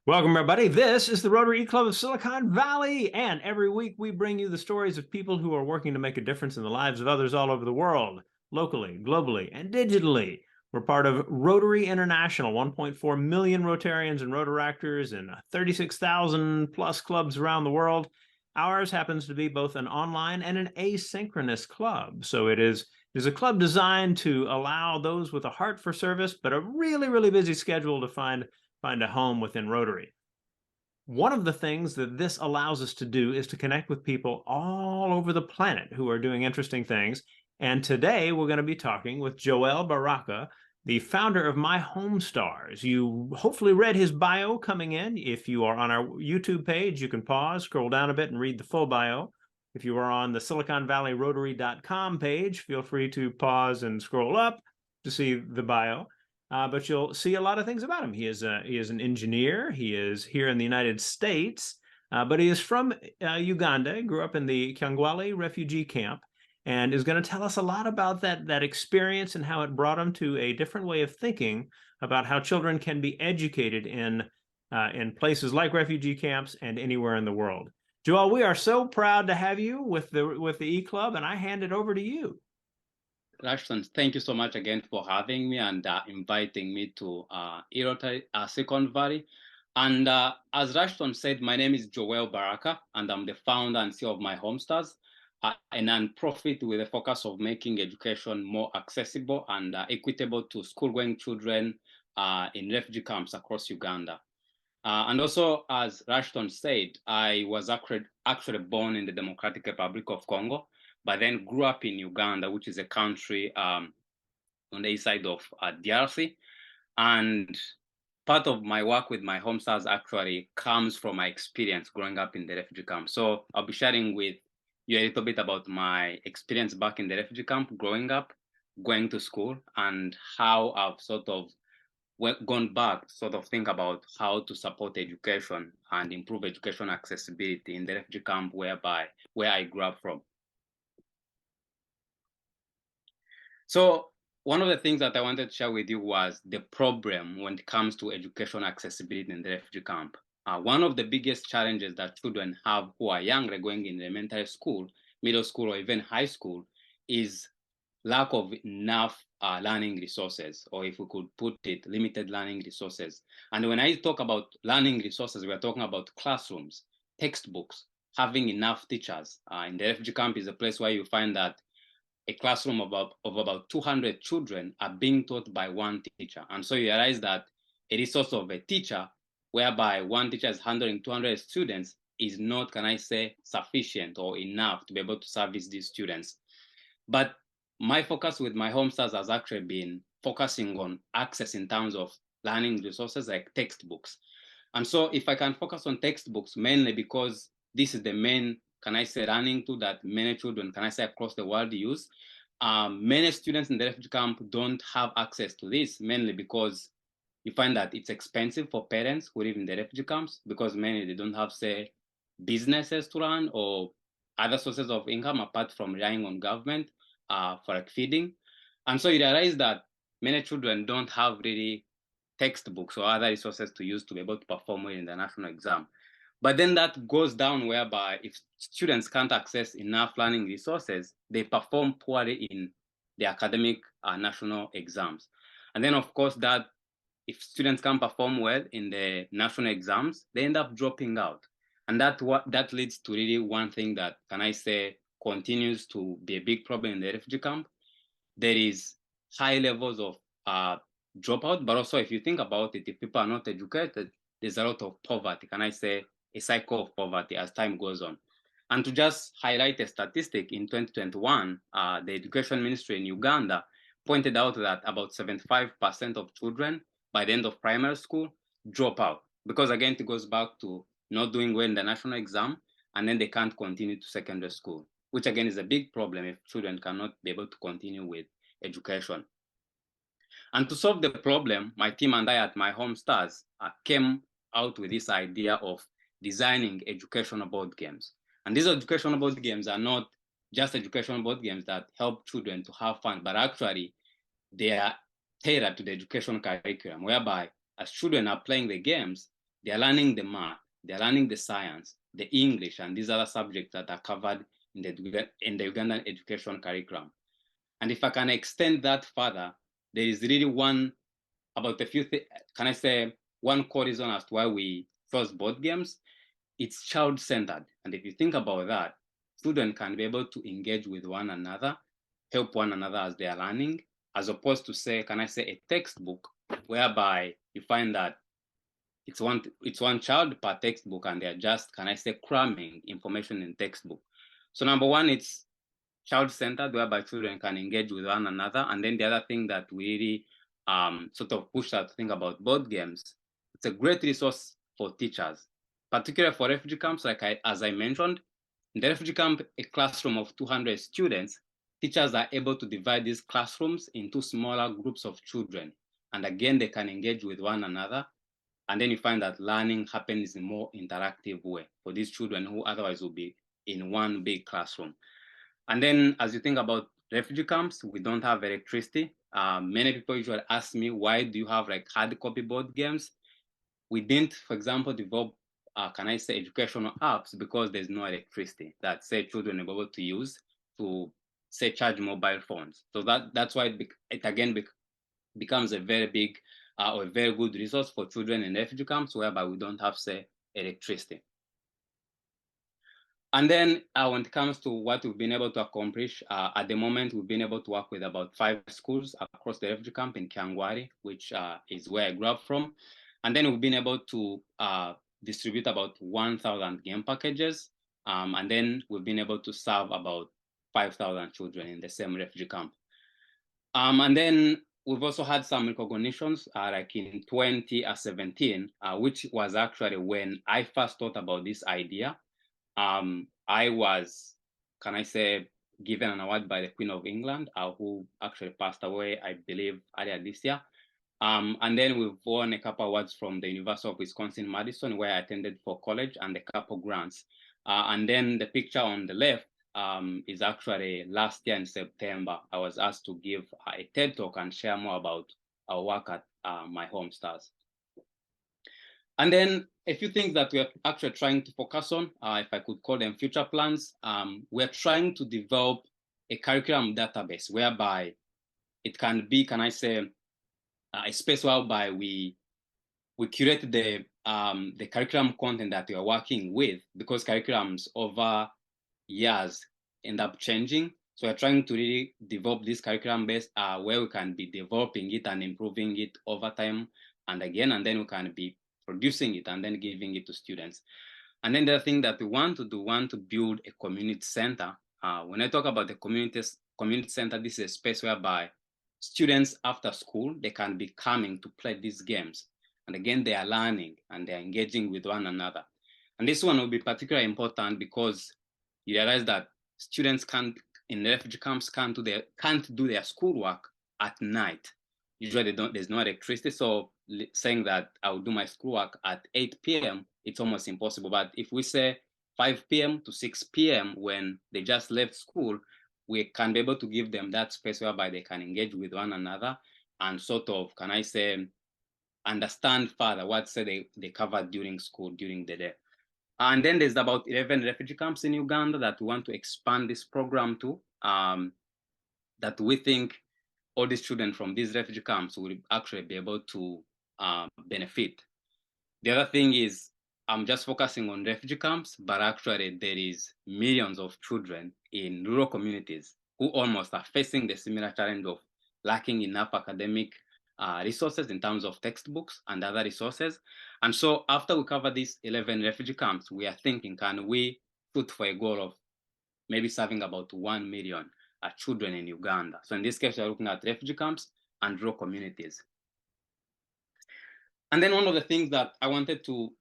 Welcome, everybody. This is the Rotary Club of Silicon Valley, and every week we bring you the stories of people who are working to make a difference in the lives of others all over the world, locally, globally, and digitally. We're part of Rotary International, 1.4 million Rotarians and Rotaractors in 36,000 plus clubs around the world. Ours happens to be both an online and an asynchronous club. So it is a club designed to allow those with a heart for service, but a really, really busy schedule to find a home within Rotary. One of the things that this allows us to do is to connect with people all over the planet who are doing interesting things. And today we're going to be talking with Joel Baraka, the founder of My Home Stars. You hopefully read his bio coming in. If you are on our YouTube page, you can pause, scroll down a bit, and read the full bio. If you are on the SiliconValleyRotary.com page, feel free to pause and scroll up to see the bio. But you'll see a lot of things about him. He is an engineer. He is here in the United States, but he is from Uganda. Grew up in the Kyangwali Refugee Camp, and is going to tell us a lot about that experience and how it brought him to a different way of thinking about how children can be educated in places like refugee camps and anywhere in the world. Joel, we are so proud to have you with the E Club, and I hand it over to you. Rashton, thank you so much again for having me and inviting me to Silicon Valley. And as Rashton said, my name is Joel Baraka, and I'm the founder and CEO of My Home Stars, a non-profit with a focus of making education more accessible and equitable to school-going children in refugee camps across Uganda. And also, as Rashton said, I was actually born in the Democratic Republic of Congo, but then grew up in Uganda, which is a country on the east side of DRC. And part of my work with My Home Stars actually comes from my experience growing up in the refugee camp. So I'll be sharing with you a little bit about my experience back in the refugee camp, growing up, going to school, and how I've sort of gone back to sort of think about how to support education and improve education accessibility in the refugee camp where I grew up from. So one of the things that I wanted to share with you was the problem when it comes to education accessibility in the refugee camp. One of the biggest challenges that children have who are younger, going in elementary school, middle school, or even high school is lack of enough learning resources, or if we could put it, limited learning resources. And when I talk about learning resources, we're talking about classrooms, textbooks, having enough teachers. In the refugee camp is a place where you find that a classroom of about 200 children are being taught by one teacher. And so you realize that a resource of a teacher, whereby one teacher is handling 200 students, is not, can I say, sufficient or enough to be able to service these students. But my focus with My Home Stars has actually been focusing on access in terms of learning resources like textbooks. And so if I can focus on textbooks, mainly because this is the main, can I say, learning tool that many children, can I say, across the world use. Many students in the refugee camp don't have access to this, mainly because you find that it's expensive for parents who live in the refugee camps, because many, they don't have, say, businesses to run or other sources of income apart from relying on government for like feeding. And so you realize that many children don't have really textbooks or other resources to use to be able to perform well in the national exam. But then that goes down whereby if students can't access enough learning resources, they perform poorly in the academic national exams. And then, of course, that if students can't perform well in the national exams, they end up dropping out. And that leads to really one thing that, can I say, continues to be a big problem in the refugee camp. There is high levels of dropout, but also if you think about it, if people are not educated, there's a lot of poverty, can I say, a cycle of poverty as time goes on. And to just highlight a statistic, in 2021, the Education Ministry in Uganda pointed out that about 75% of children by the end of primary school drop out, because again, it goes back to not doing well in the national exam, and then they can't continue to secondary school, which again is a big problem if children cannot be able to continue with education. And to solve the problem, my team and I at My Home Stars came out with this idea of designing educational board games. And these educational board games are not just educational board games that help children to have fun, but actually they are tailored to the education curriculum, whereby as children are playing the games, They are learning the math, they are learning the science, the English, and these other subjects that are covered in the Ugandan education curriculum. And if I can extend that further, there is really one core reason as to why we chose board games. It's child-centered. And if you think about that, students can be able to engage with one another, help one another as they are learning, as opposed to a textbook whereby you find that it's one child per textbook and they're just, cramming information in textbook. So number one, it's child-centered, whereby children can engage with one another. And then the other thing that we really sort of push out to think about board games, it's a great resource for teachers, particularly for refugee camps. As I mentioned, in the refugee camp, a classroom of 200 students, teachers are able to divide these classrooms into smaller groups of children. And again, they can engage with one another. And then you find that learning happens in a more interactive way for these children who otherwise will be in one big classroom. And then as you think about refugee camps, we don't have electricity. Many people usually ask me, why do you have like hard copy board games? We didn't, for example, develop, educational apps because there's no electricity that, say, children are able to use to, say, charge mobile phones. So that's why it again becomes a very big or a very good resource for children in refugee camps, whereby we don't have, say, electricity. And then when it comes to what we've been able to accomplish, at the moment, we've been able to work with about 5 schools across the refugee camp in Kyangwali, which is where I grew up from. And then we've been able to distribute about 1,000 game packages. And then we've been able to serve about 5,000 children in the same refugee camp. And then we've also had some recognitions, like in 2017, which was actually when I first thought about this idea. I was, given an award by the Queen of England, who actually passed away, I believe, earlier this year. And then we've won a couple awards from the University of Wisconsin-Madison, where I attended for college, and a couple grants. And then the picture on the left is actually last year in September. I was asked to give a TED Talk and share more about our work at my home STAZ. And then a few things that we're actually trying to focus on, if I could call them future plans, we're trying to develop a curriculum database whereby it can be, a space whereby we curate the curriculum content that we are working with, because curriculums over years end up changing. So we're trying to really develop this curriculum base where we can be developing it and improving it over time and again, and then we can be producing it and then giving it to students. And then the other thing that we want to do, to build a community center. When I talk about the community center, this is a space whereby students after school, they can be coming to play these games. And again, they are learning and they're engaging with one another. And this one will be particularly important because you realize that students in the refugee camps can't do their schoolwork at night. Usually there's no electricity. So saying that I will do my schoolwork at 8 p.m., it's almost impossible. But if we say 5 p.m. to 6 p.m. when they just left school, we can be able to give them that space whereby they can engage with one another and sort of, understand further what they covered during school, during the day. And then there's about 11 refugee camps in Uganda that we want to expand this program to, that we think all these children from these refugee camps will actually be able to benefit. The other thing is, I'm just focusing on refugee camps, but actually there is millions of children in rural communities who almost are facing the similar challenge of lacking enough academic resources in terms of textbooks and other resources. And so after we cover these 11 refugee camps, we are thinking, can we shoot for a goal of maybe serving about 1 million children in Uganda? So in this case, we're looking at refugee camps and rural communities. And then one of the things that I wanted to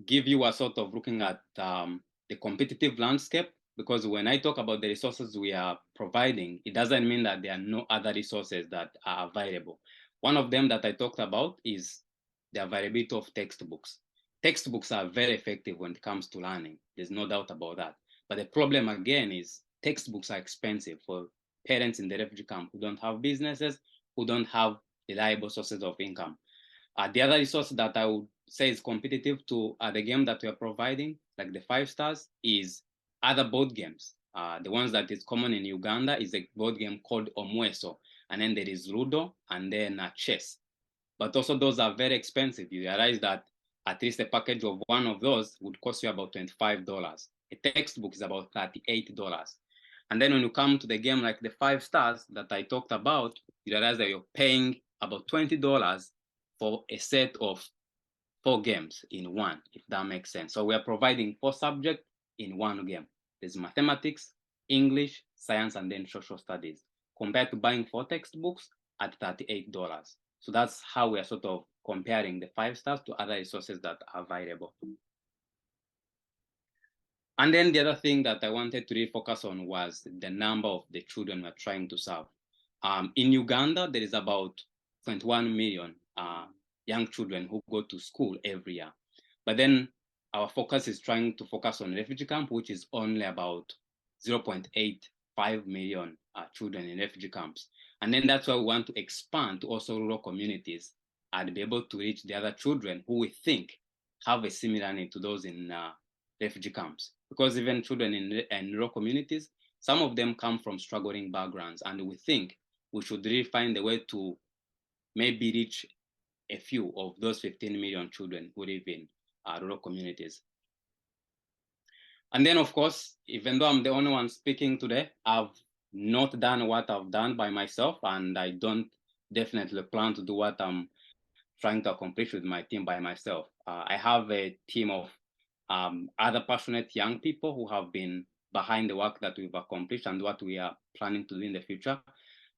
give you a sort of looking at the competitive landscape, because when I talk about the resources we are providing, it doesn't mean that there are no other resources that are available. One of them that I talked about is the availability of textbooks. Textbooks are very effective when it comes to learning. There's no doubt about that. But the problem again is textbooks are expensive for parents in the refugee camp who don't have businesses, who don't have reliable sources of income. The other resource that I would say is competitive to the game that we are providing, like the 5 stars, is other board games. The ones that is common in Uganda is a board game called Omweso, and then there is Ludo, and then chess. But also those are very expensive. You realize that at least a package of one of those would cost you about $25. A textbook is about $38. And then when you come to the game like the 5 stars that I talked about, you realize that you're paying about $20 for a set of 4 games in one, if that makes sense. So we are providing 4 subjects in one game. There's mathematics, English, science, and then social studies, compared to buying 4 textbooks at $38. So that's how we are sort of comparing the 5 stars to other resources that are available. And then the other thing that I wanted to really focus on was the number of the children we're trying to serve. In Uganda, there is about 21 million young children who go to school every year. But then our focus is trying to focus on refugee camp, which is only about 0.85 million children in refugee camps. And then that's why we want to expand to also rural communities and be able to reach the other children who we think have a similar need to those in refugee camps. Because even children in rural communities, some of them come from struggling backgrounds, and we think we should really find a way to maybe reach a few of those 15 million children who live in rural communities. And then, of course, even though I'm the only one speaking today, I've not done what I've done by myself, and I don't definitely plan to do what I'm trying to accomplish with my team by myself. I have a team of other passionate young people who have been behind the work that we've accomplished and what we are planning to do in the future.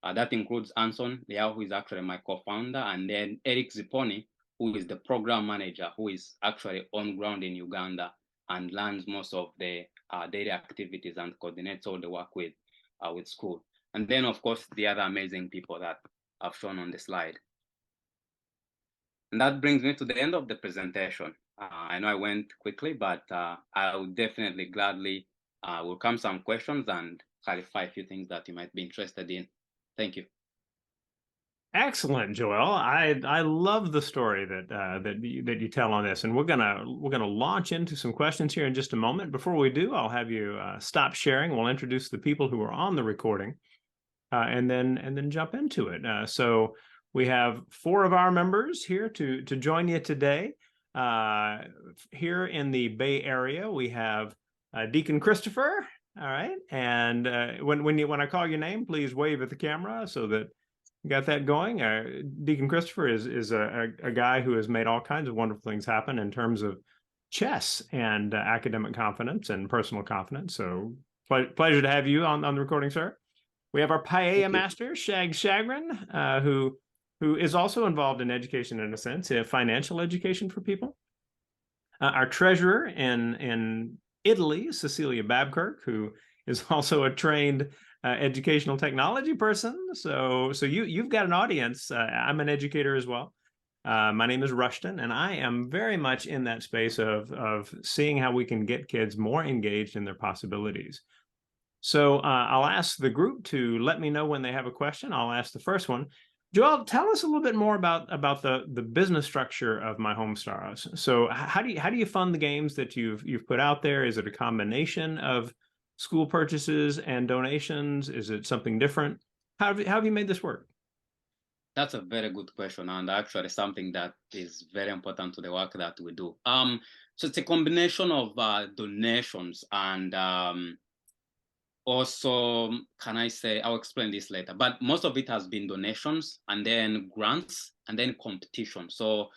That includes Anson Liao, who is actually my co-founder, and then Eric Ziponi, who is the program manager, who is actually on ground in Uganda and learns most of the daily activities and coordinates all the work with school. And then, of course, the other amazing people that I've shown on the slide. And that brings me to the end of the presentation. I know I went quickly, but I would definitely gladly welcome some questions and clarify a few things that you might be interested in. Thank you. Excellent, Joel. I love the story that you tell on this, and we're gonna launch into some questions here in just a moment. Before we do, I'll have you stop sharing. We'll introduce the people who are on the recording, and then jump into it. So we have 4 of our members here to join you today. Here in the Bay Area, we have Deacon Christopher. All right, and when I call your name, please wave at the camera so that you got that going. Deacon Christopher is a guy who has made all kinds of wonderful things happen in terms of chess and academic confidence and personal confidence. So pleasure to have you on the recording, sir. We have our paella master, Shag Shagrin, who is also involved in education in a sense, financial education for people. Our treasurer in Italy, Cecilia Babkirk, who is also a trained educational technology person. So you've got an audience. I'm an educator as well. My name is Rushton, and I am very much in that space of seeing how we can get kids more engaged in their possibilities. So I'll ask the group to let me know when they have a question. I'll ask the first one. Joel, tell us a little bit more about the business structure of My Home Stars. So how do you fund the games that you've put out there? Is it a combination of school purchases and donations? Is it something different? How have you made this work? That's a very good question, and actually something that is very important to the work that we do. So it's a combination of donations and also, can I say, I'll explain this later, but most of it has been donations and then grants and then competition. So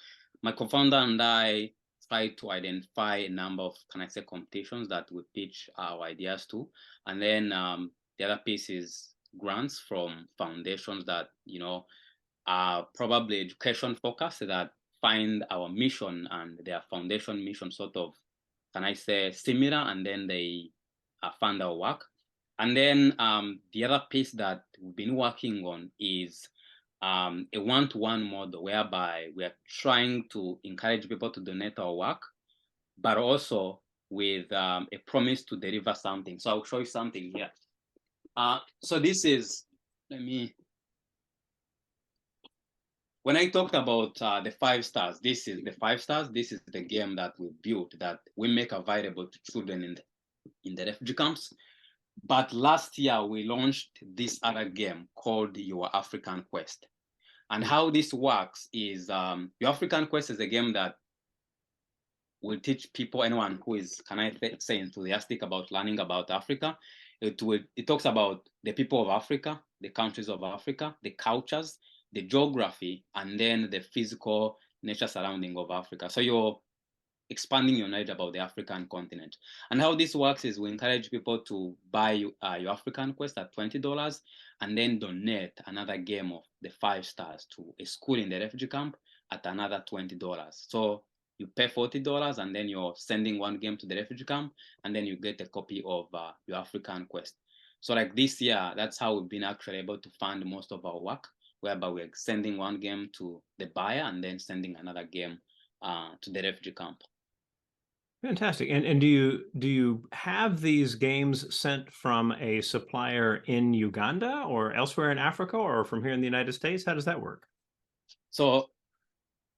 my co-founder and I try to identify a number of, can I say, competitions that we pitch our ideas to. And then the other piece is grants from foundations that, are probably education focused, that find our mission and their foundation mission sort of, can I say, similar, and then they fund our work. And then the other piece that we've been working on is a one-to-one model whereby we are trying to encourage people to donate our work, but also with a promise to deliver something. So I'll show you something here. So this is, when I talked about the 5 stars, this is the 5 stars. This is the game that we built that we make available to children in the refugee camps. But last year we launched this other game called Your African Quest. And how this works is Your African Quest is a game that will teach people, anyone who is, can I say, enthusiastic about learning about Africa. It talks about the people of Africa, the countries of Africa, the cultures, the geography, and then the physical nature surrounding of Africa. So you're expanding your knowledge about the African continent. And how this works is we encourage people to buy Your African Quest at $20 and then donate another game of the 5 stars to a school in the refugee camp at another $20. So you pay $40 and then you're sending one game to the refugee camp and then you get a copy of Your African Quest. So like this year, that's how we've been actually able to fund most of our work, whereby we're sending one game to the buyer and then sending another game to the refugee camp. Fantastic. And do you have these games sent from a supplier in Uganda or elsewhere in Africa or from here in the United States? How does that work? So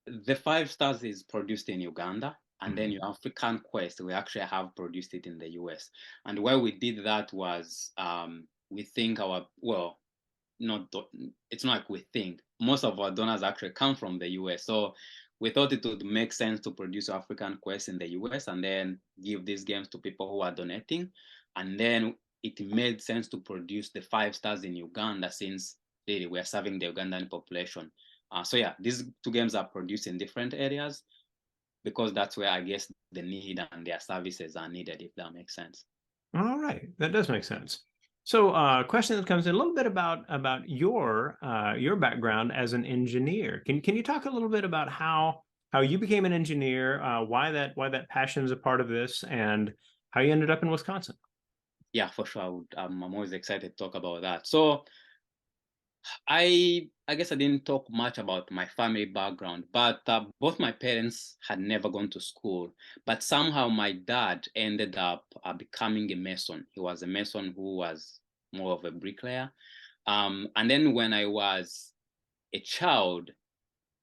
the 5 stars is produced in Uganda, and then Your African Quest, we actually have produced it in the US. And why we did that was we think it's not like we think, most of our donors actually come from the US. So we thought it would make sense to produce African Quest in the US and then give these games to people who are donating. And then it made sense to produce the 5 stars in Uganda since really we're serving the Ugandan population. So yeah, these 2 games are produced in different areas because that's where I guess the need and their services are needed, if that makes sense. All right, that does make sense. So, a question that comes in a little bit about your background as an engineer. Can you talk a little bit about how you became an engineer, why that passion is a part of this, and how you ended up in Wisconsin? Yeah, for sure. I'm always excited to talk about that. So I guess I didn't talk much about my family background, but both my parents had never gone to school. But somehow my dad ended up becoming a mason. He was a mason who was more of a bricklayer. And then when I was a child,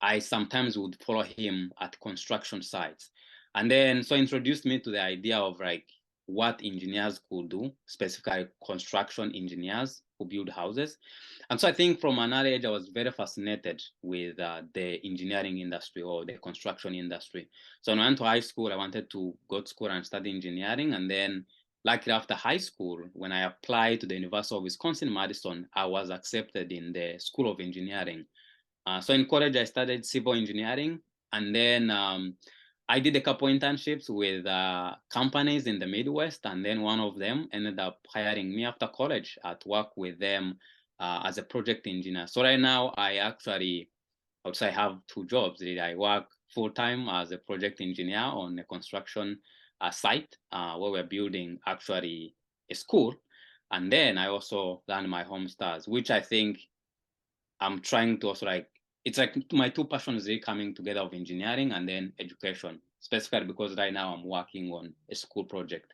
I sometimes would follow him at construction sites. And then so introduced me to the idea of like what engineers could do, specifically construction engineers who build houses. And so I think from an early age, I was very fascinated with the engineering industry or the construction industry. So when I went to high school, I wanted to go to school and study engineering. And then luckily after high school, when I applied to the University of Wisconsin-Madison, I was accepted in the School of Engineering. So in college, I studied civil engineering, and then I did a couple internships with companies in the Midwest, and then one of them ended up hiring me after college to work with them as a project engineer. So right now, I would say I have 2 jobs. I work full-time as a project engineer on a construction site where we're building actually a school. And then I also run my home STAZ, which I think I'm trying to also like, it's like my 2 passions really coming together of engineering and then education, specifically because right now I'm working on a school project.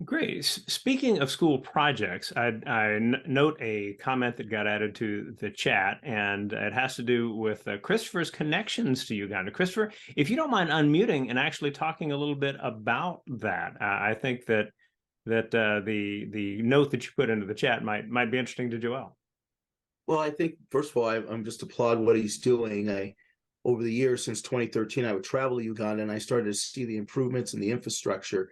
Great. Speaking of school projects, I note a comment that got added to the chat, and it has to do with Christopher's connections to Uganda. Christopher, if you don't mind unmuting and actually talking a little bit about that, I think that the note that you put into the chat might be interesting to Joel. Well, I think first of all, I'm just applaud what he's doing. Over the years since 2013, I would travel to Uganda and I started to see the improvements in the infrastructure.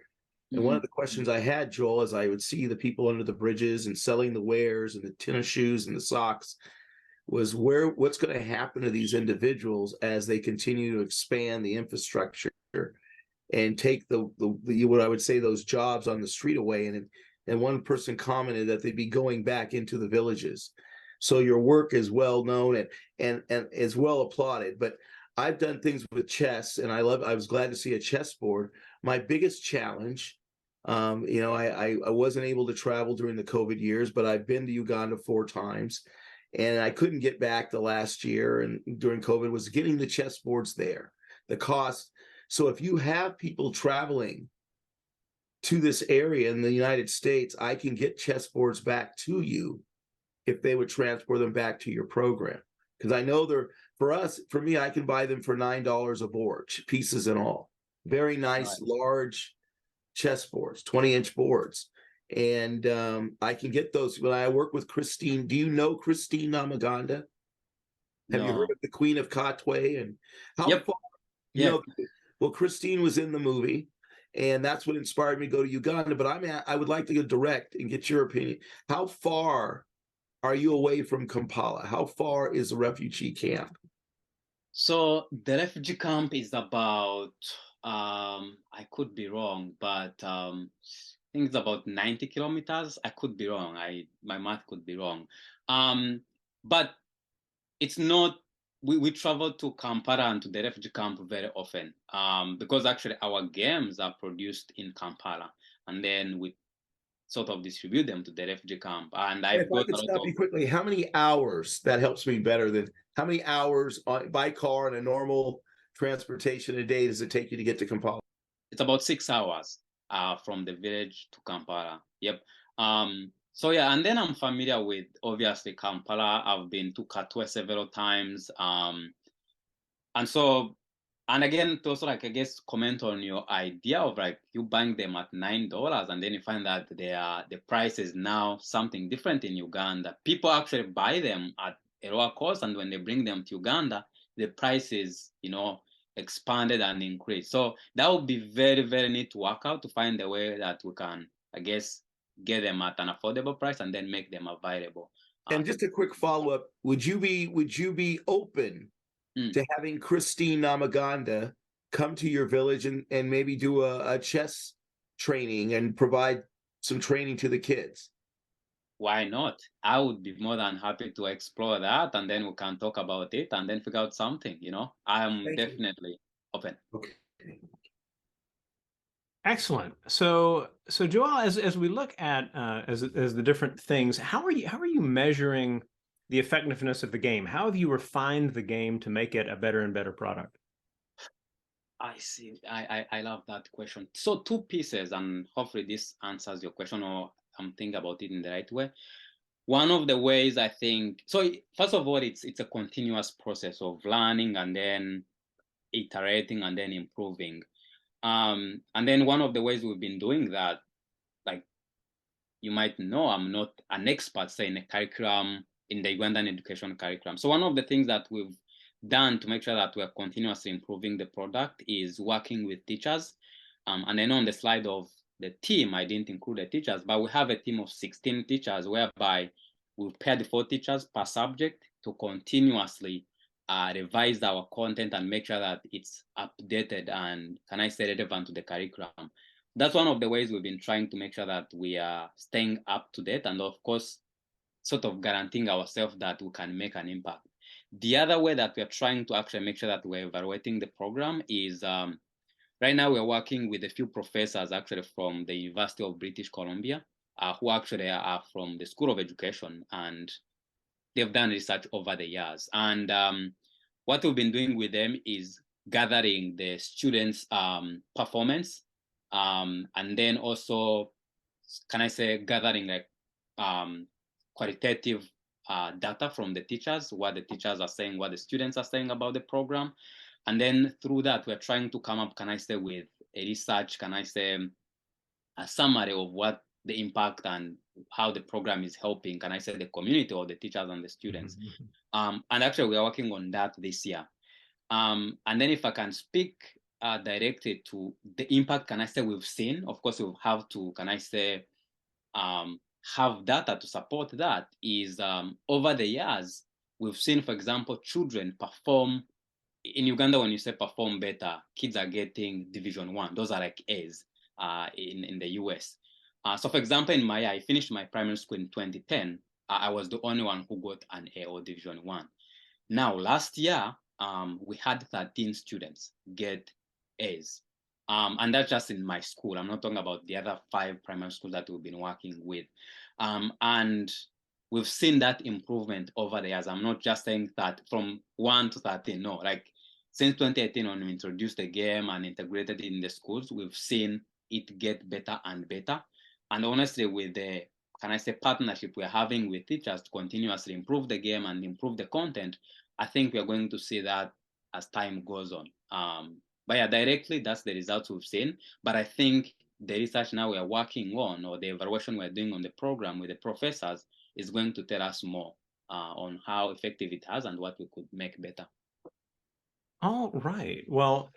And one of the questions I had, Joel, as I would see the people under the bridges and selling the wares and the tennis shoes and the socks, was what's going to happen to these individuals as they continue to expand the infrastructure and take the what I would say those jobs on the street away. And one person commented that they'd be going back into the villages. So your work is well known and is well applauded. But I've done things with chess, and I was glad to see a chessboard. My biggest challenge, I wasn't able to travel during the COVID years, but I've been to Uganda 4 times, and I couldn't get back the last year. And during COVID, was getting the chessboards there, the cost. So if you have people traveling to this area in the United States, I can get chessboards back to you if they would transport them back to your program, Because I know they're, for me, I can buy them for $9 a board, pieces and all. Very nice, large chessboards, 20-inch boards. And I can get those when I work with Christine. Do you know Christine Namaganda? Have you heard of the Queen of Katwe? And how far, you know, well, Christine was in the movie, and that's what inspired me to go to Uganda. But I would like to go direct and get your opinion. How far are you away from Kampala? How far is the refugee camp? So the refugee camp is about, I could be wrong, but I think it's about 90 kilometers. I could be wrong. My math could be wrong. But it's not, we travel to Kampala and to the refugee camp very often, because actually our games are produced in Kampala, and then we sort of distribute them to the refugee camp. And If I could stop you quickly, how many hours, that helps me better than, how many hours by car and a normal transportation a day does it take you to get to Kampala? It's about 6 hours from the village to Kampala. Yep. So yeah, and then I'm familiar with, obviously, Kampala. I've been to Katwe several times. And so, and again, to also, like, I guess, comment on your idea of like you buying them at $9 and then you find that the price is now something different in Uganda. People actually buy them at a lower cost, and when they bring them to Uganda, the price is, you know, expanded and increased. So that would be very, very neat to work out to find a way that we can, I guess, get them at an affordable price and then make them available. And just a quick follow-up, would you be open to having Christine Namaganda come to your village and maybe do a chess training and provide some training to the kids? Why not? I would be more than happy to explore that, and then we can talk about it and then figure out something, you know. I'm definitely open. Okay. Excellent. So Joel, as we look at as the different things, how are you measuring the effectiveness of the game? How have you refined the game to make it a better and better product? I see. I love that question. So 2 pieces, and hopefully this answers your question, or I'm thinking about it in the right way. One of the ways I think, so first of all, it's a continuous process of learning and then iterating and then improving. And then one of the ways we've been doing that, like you might know, I'm not an expert, say, in a curriculum, in the Ugandan education curriculum. So one of the things that we've done to make sure that we're continuously improving the product is working with teachers. And I know on the slide of the team, I didn't include the teachers, but we have a team of 16 teachers whereby we've paired 4 teachers per subject to continuously revise our content and make sure that it's updated and, can I say, relevant to the curriculum. That's one of the ways we've been trying to make sure that we are staying up to date and, of course, sort of guaranteeing ourselves that we can make an impact. The other way that we are trying to actually make sure that we're evaluating the program is right now we're working with a few professors actually from the University of British Columbia who actually are from the School of Education, and they've done research over the years. And what we've been doing with them is gathering the students' performance, and then also, can I say, gathering like qualitative data from the teachers, what the teachers are saying, what the students are saying about the program. And then through that, we're trying to come up, can I say, with a research, can I say, a summary of what the impact and how the program is helping, can I say, the community or the teachers and the students. And actually, we are working on that this year. And then if I can speak directly to the impact, can I say, we've seen, of course, we'll have to, can I say, have data to support that, is over the years, we've seen, for example, children perform in Uganda. When you say perform better, kids are getting Division 1. Those are like A's in the US. So for example, in I finished my primary school in 2010. I was the only one who got an A or Division 1. Now, last year, we had 13 students get A's. And that's just in my school. I'm not talking about the other 5 primary schools that we've been working with. And we've seen that improvement over the years. I'm not just saying that from 1 to 13. No, like since 2018, when we introduced the game and integrated it in the schools, we've seen it get better and better. And honestly, with the, can I say, partnership we're having with teachers to continuously improve the game and improve the content, I think we are going to see that as time goes on. But yeah, directly, that's the results we've seen. But I think the research now we are working on, or the evaluation we're doing on the program with the professors, is going to tell us more on how effective it has and what we could make better. All right. Well,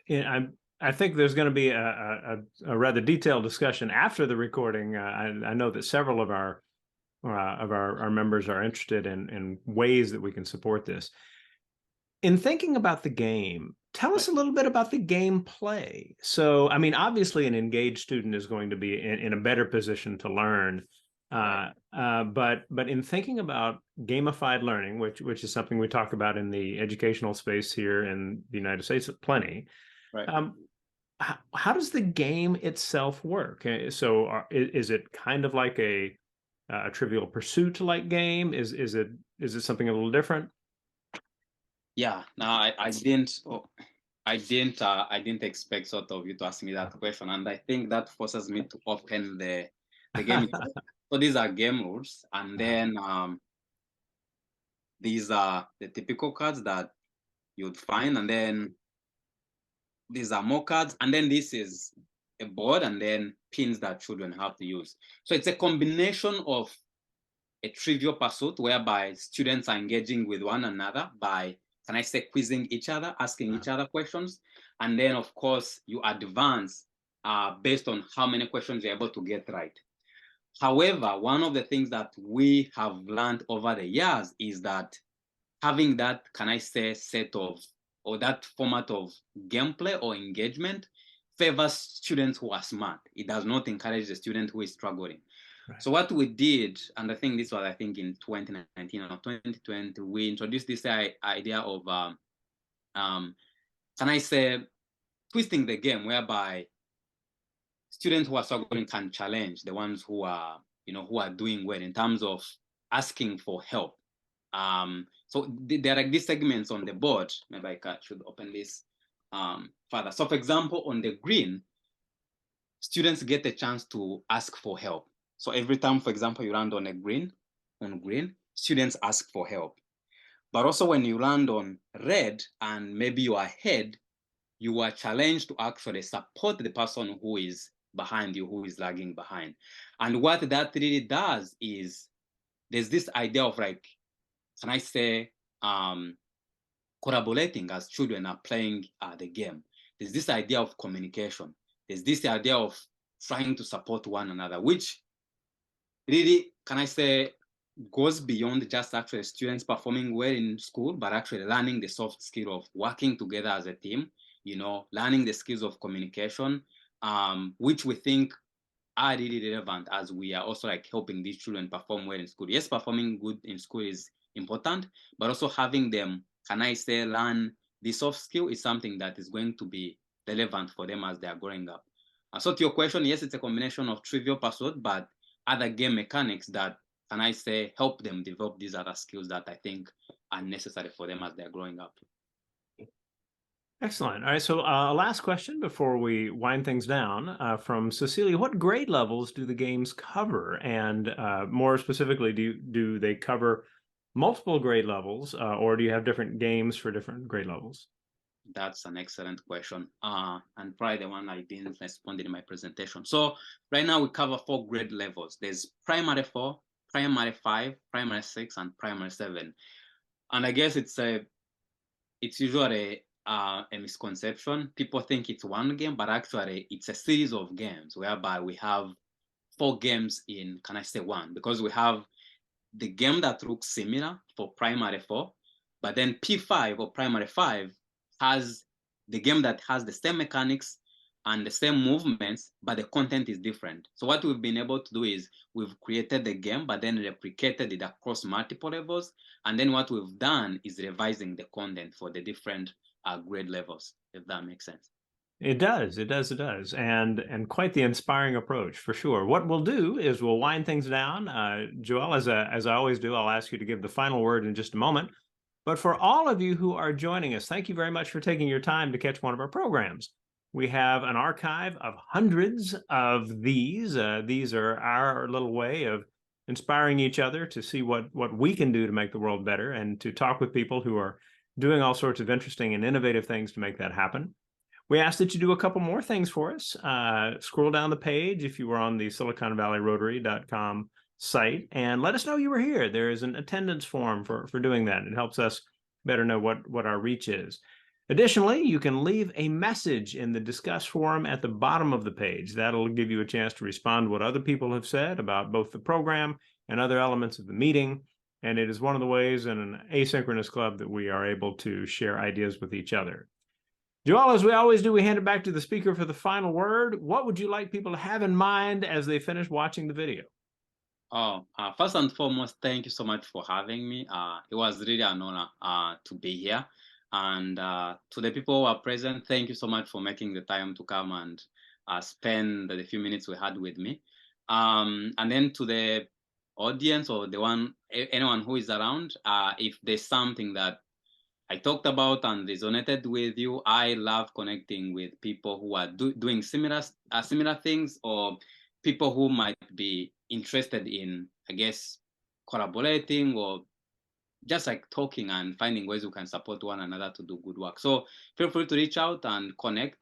I think there's going to be a rather detailed discussion after the recording. I know that several of our members are interested in ways that we can support this. In thinking about the game, tell us a little bit about the gameplay. So, I mean, obviously, an engaged student is going to be in a better position to learn. But in thinking about gamified learning, which is something we talk about in the educational space here in the United States plenty, Right. How does the game itself work? So, is it kind of like a Trivial Pursuit like game? Is it something a little different? Yeah, no, I didn't expect sort of you to ask me that question, and I think that forces me to open the game. So these are game rules, and then these are the typical cards that you'd find, and then these are more cards, and then this is a board, and then pins that children have to use. So it's a combination of a trivial pursuit whereby students are engaging with one another by, can I say, quizzing each other, asking each other questions. And then, of course, you advance based on how many questions you're able to get right. However, one of the things that we have learned over the years is that having that, can I say, set of, or that format of gameplay or engagement favors students who are smart. It does not encourage the student who is struggling. Right. So what we did, and I think this was, in 2019 or 2020, we introduced this idea of, can I say, twisting the game, whereby students who are struggling can challenge the ones who are, who are doing well in terms of asking for help. So there are these segments on the board. Maybe I should open this further. So for example, on the green, students get a chance to ask for help. So every time, for example, you land on green, students ask for help. But also when you land on red and maybe you are ahead, you are challenged to actually support the person who is behind you, who is lagging behind. And what that really does is there's this idea of, like, can I say, collaborating as children are playing the game. There's this idea of communication. There's this idea of trying to support one another, which really, can I say, goes beyond just actually students performing well in school, but actually learning the soft skill of working together as a team, learning the skills of communication, which we think are really relevant as we are also like helping these children perform well in school. Yes, performing good in school is important, but also having them, can I say, learn the soft skill is something that is going to be relevant for them as they are growing up. So to your question, yes, it's a combination of trivial pursuit, but other game mechanics that, can I say, help them develop these other skills that I think are necessary for them as they're growing up. Excellent. All right. So last question before we wind things down from Cecilia. What grade levels do the games cover? And more specifically, do they cover multiple grade levels or do you have different games for different grade levels? That's an excellent question. And probably the one I didn't respond in my presentation. So right now we cover 4 grade levels. There's primary 4, primary 5, primary 6, and primary 7. And I guess it's usually a misconception. People think it's one game, but actually it's a series of games whereby we have 4 games in, can I say, one, because we have the game that looks similar for primary 4, but then P5 or primary 5 has the game that has the same mechanics and the same movements, but the content is different. So what we've been able to do is we've created the game, but then replicated it across multiple levels. And then what we've done is revising the content for the different grade levels, if that makes sense. It does. And quite the inspiring approach, for sure. What we'll do is we'll wind things down. Joelle, as I always do, I'll ask you to give the final word in just a moment. But for all of you who are joining us, thank you very much for taking your time to catch one of our programs. We have an archive of hundreds of these. These are our little way of inspiring each other to see what we can do to make the world better and to talk with people who are doing all sorts of interesting and innovative things to make that happen. We asked that you do a couple more things for us. Scroll down the page if you were on the SiliconValleyRotary.com site and let us know you were here. There is an attendance form for doing that. It helps us better know what our reach is. Additionally, you can leave a message in the discuss forum at the bottom of the page. That'll give you a chance to respond to what other people have said about both the program and other elements of the meeting. And it is one of the ways in an asynchronous club that we are able to share ideas with each other. Joel, as we always do, we hand it back to the speaker for the final word. What would you like people to have in mind as they finish watching the video? First and foremost, thank you so much for having me. It was really an honor to be here. And to the people who are present, thank you so much for making the time to come and spend the few minutes we had with me. And then to the audience or anyone who is around, if there's something that I talked about and resonated with you, I love connecting with people who are doing similar things, or people who might be interested in, I guess, collaborating or just like talking and finding ways we can support one another to do good work. So feel free to reach out and connect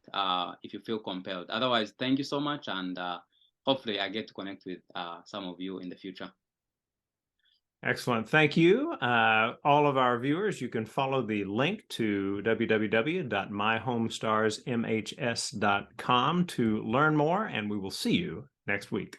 if you feel compelled. Otherwise, thank you so much. And hopefully I get to connect with some of you in the future. Excellent. Thank you. All of our viewers, you can follow the link to www.myhomestarsmhs.com to learn more, and we will see you next week.